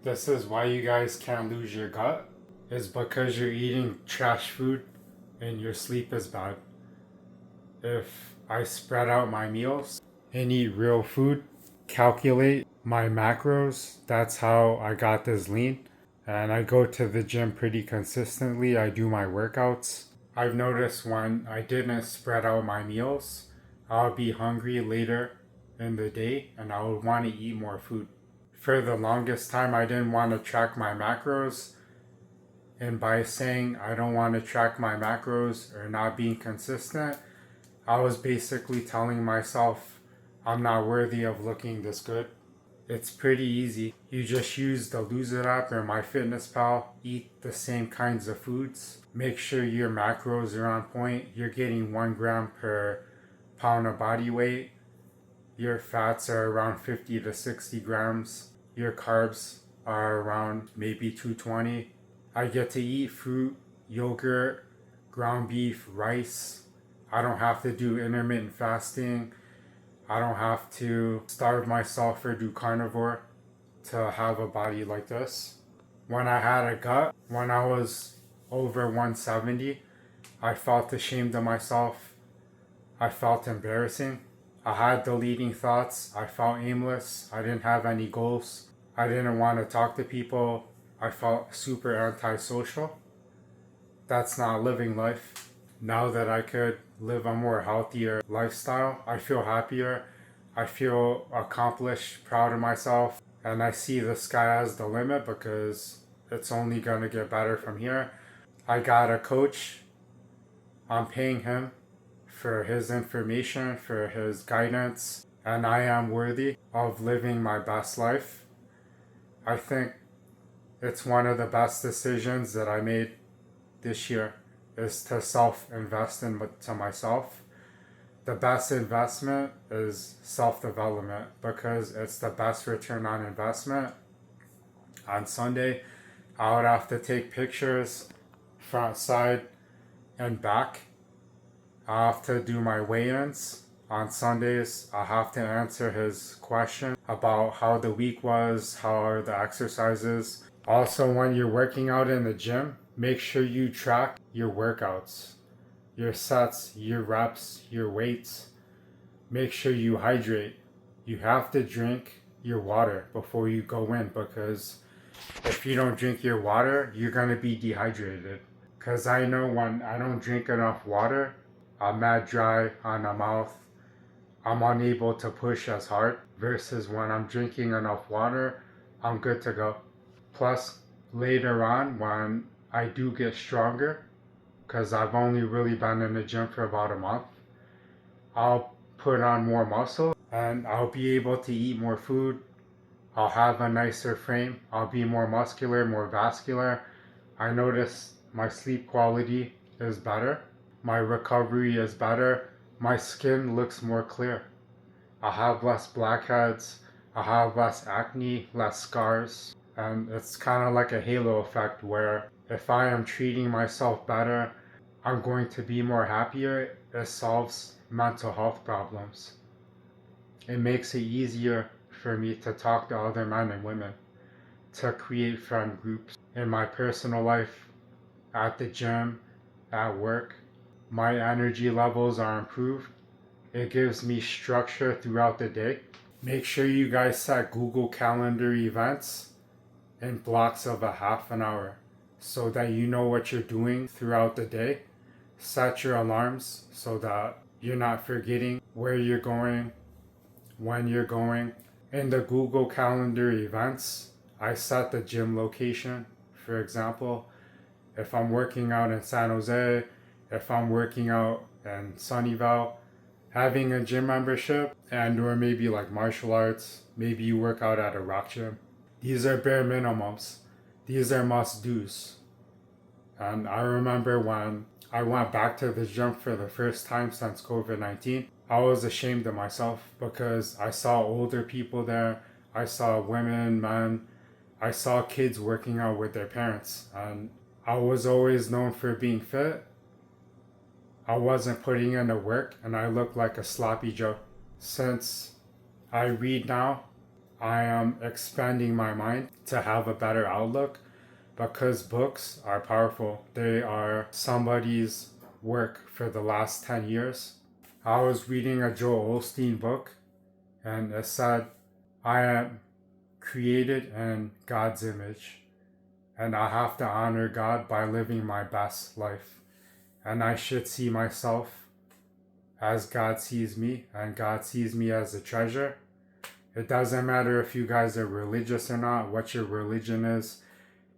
This is why you guys can't lose your gut. Is because you're eating trash food and your sleep is bad. If I spread out my meals and eat real food, calculate my macros, that's how I got this lean. And I go to the gym pretty consistently. I do my workouts. I've noticed when I didn't spread out my meals, I'll be hungry later in the day and I would want to eat more food. For the longest time, I didn't want to track my macros. And by saying I don't want to track my macros or not being consistent, I was basically telling myself I'm not worthy of looking this good. It's pretty easy. You just use the Lose It app or MyFitnessPal, eat the same kinds of foods, make sure your macros are on point. You're getting 1 gram per pound of body weight. Your fats are around 50 to 60 grams. Your carbs are around maybe 220. I get to eat fruit, yogurt, ground beef, rice. I don't have to do intermittent fasting. I don't have to starve myself or do carnivore to have a body like this. When I had a gut, when I was over 170, I felt ashamed of myself. I felt embarrassing. I had deleting thoughts. I felt aimless. I didn't have any goals. I didn't want to talk to people. I felt super antisocial. That's not living life. Now that I could live a more healthier lifestyle, I feel happier. I feel accomplished, proud of myself, and I see the sky as the limit because it's only going to get better from here. I got a coach. I'm paying him for his information, for his guidance, and I am worthy of living my best life. I think it's one of the best decisions that I made this year is to self-invest into myself. The best investment is self-development because it's the best return on investment. On Sunday, I would have to take pictures front, side, and back. I have to do my weigh-ins. On Sundays, I have to answer his question about how the week was, how are the exercises. Also, when you're working out in the gym, make sure you track your workouts, your sets, your reps, your weights. Make sure you hydrate. You have to drink your water before you go in because if you don't drink your water, you're going to be dehydrated. Because I know when I don't drink enough water, I'm mad dry on the mouth. I'm unable to push as hard versus when I'm drinking enough water, I'm good to go. Plus, later on, when I do get stronger, because I've only really been in the gym for about a month, I'll put on more muscle and I'll be able to eat more food. I'll have a nicer frame. I'll be more muscular, more vascular. I notice my sleep quality is better. My recovery is better. My skin looks more clear. I have less blackheads. I have less acne, less scars. And it's kind of like a halo effect where if I am treating myself better, I'm going to be more happier. It solves mental health problems. It makes it easier for me to talk to other men and women, to create friend groups in my personal life, at the gym, at work. My energy levels are improved. It gives me structure throughout the day. Make sure you guys set Google Calendar events in blocks of a half an hour so that you know what you're doing throughout the day. Set your alarms so that you're not forgetting where you're going, when you're going. In the Google Calendar events, I set the gym location. For example, if I'm working out in San Jose, if I'm working out in Sunnyvale, having a gym membership and or maybe like martial arts, maybe you work out at a rock gym. These are bare minimums. These are must-dos. And I remember when I went back to the gym for the first time since COVID-19, I was ashamed of myself because I saw older people there. I saw women, men. I saw kids working out with their parents. And I was always known for being fit. I wasn't putting in the work and I looked like a sloppy Joe. Since I read now, I am expanding my mind to have a better outlook because books are powerful. They are somebody's work for the last 10 years. I was reading a Joel Osteen book and it said, I am created in God's image and I have to honor God by living my best life. And I should see myself as God sees me, and God sees me as a treasure. It doesn't matter if you guys are religious or not, what your religion is,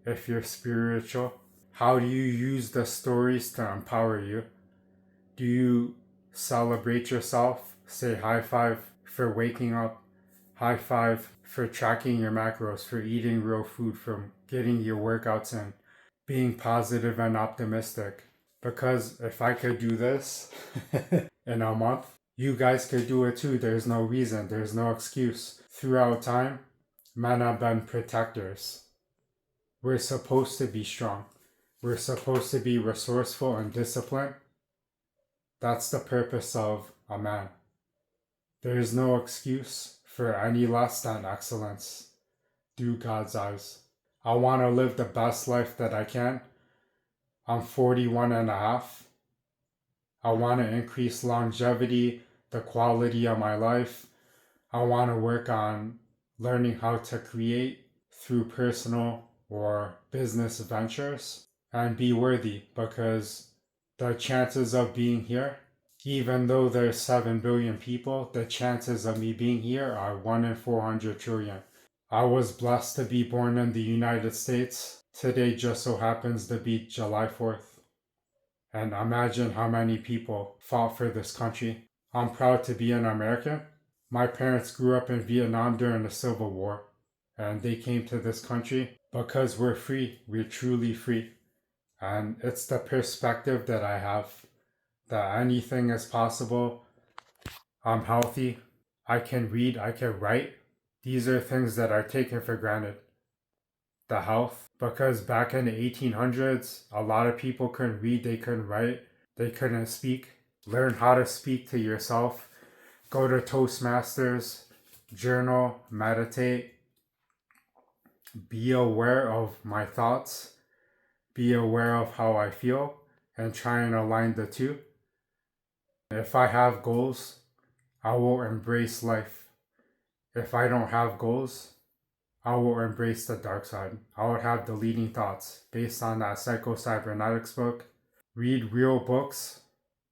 if you're spiritual. How do you use the stories to empower you? Do you celebrate yourself? Say high five for waking up, high five for tracking your macros, for eating real food, for getting your workouts in, being positive and optimistic. Because if I could do this in a month, you guys could do it too. There's no reason, there's no excuse. Throughout time, men have been protectors. We're supposed to be strong. We're supposed to be resourceful and disciplined. That's the purpose of a man. There is no excuse for any less than excellence through God's eyes. I want to live the best life that I can. I'm 41 and a half. I want to increase longevity, the quality of my life. I want to work on learning how to create through personal or business ventures and be worthy, because the chances of being here, even though there's 7 billion people, the chances of me being here are 1 in 400 trillion. I was blessed to be born in the United States. Today just so happens to be July 4th. And imagine how many people fought for this country. I'm proud to be an American. My parents grew up in Vietnam during the Civil War, and they came to this country because we're free. We're truly free. And it's the perspective that I have, that anything is possible. I'm healthy. I can read. I can write. These are things that are taken for granted. The health, because back in the 1800s, a lot of people couldn't read, they couldn't write, they couldn't speak. Learn how to speak to yourself. Go to Toastmasters, journal, meditate. Be aware of my thoughts. Be aware of how I feel and try and align the two. If I have goals, I will embrace life. If I don't have goals, I will embrace the dark side. I would have the leading thoughts based on that Psycho-Cybernetics book. Read real books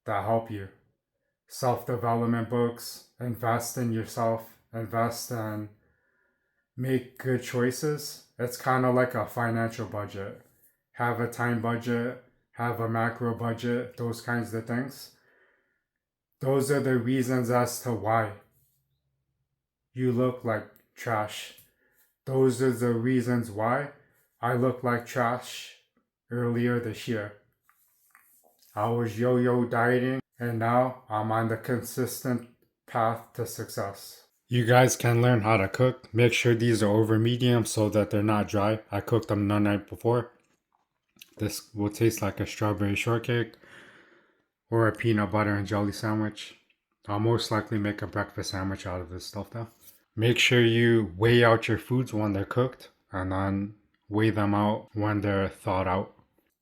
that help you. Self-development books. Invest in yourself. Invest and make good choices. It's kind of like a financial budget. Have a time budget. Have a macro budget. Those kinds of things. Those are the reasons as to why you look like trash. Those are the reasons why I look like trash earlier this year. I was yo-yo dieting and now I'm on the consistent path to success. You guys can learn how to cook. Make sure these are over medium so that they're not dry. I cooked them the night before. This will taste like a strawberry shortcake or a peanut butter and jelly sandwich. I'll most likely make a breakfast sandwich out of this stuff though. Make sure you weigh out your foods when they're cooked and then weigh them out when they're thawed out.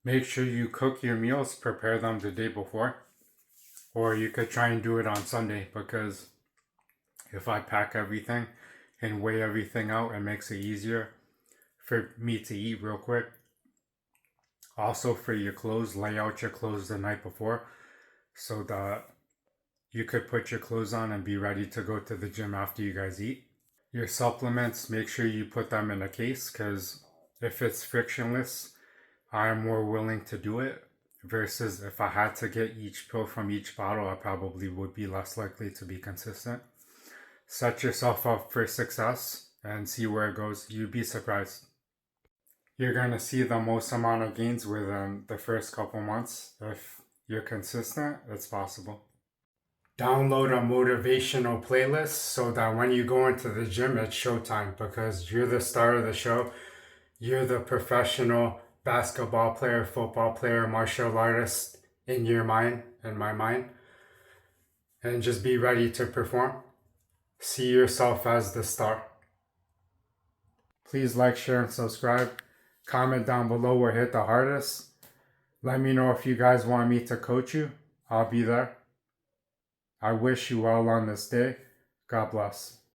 Make sure you cook your meals, prepare them the day before. Or you could try and do it on Sunday, because if I pack everything and weigh everything out, it makes it easier for me to eat real quick. Also for your clothes, lay out your clothes the night before so that you could put your clothes on and be ready to go to the gym after you guys eat. Your supplements, make sure you put them in a case, because if it's frictionless, I am more willing to do it versus if I had to get each pill from each bottle, I probably would be less likely to be consistent. Set yourself up for success and see where it goes. You'd be surprised. You're going to see the most amount of gains within the first couple months. If you're consistent, it's possible. Download a motivational playlist so that when you go into the gym, it's showtime, because you're the star of the show. You're the professional basketball player, football player, martial artist in your mind, in my mind. And just be ready to perform. See yourself as the star. please like, share, and subscribe. Comment down below what hit the hardest. Let me know if you guys want me to coach you. I'll be there. I wish you well on this day. God bless.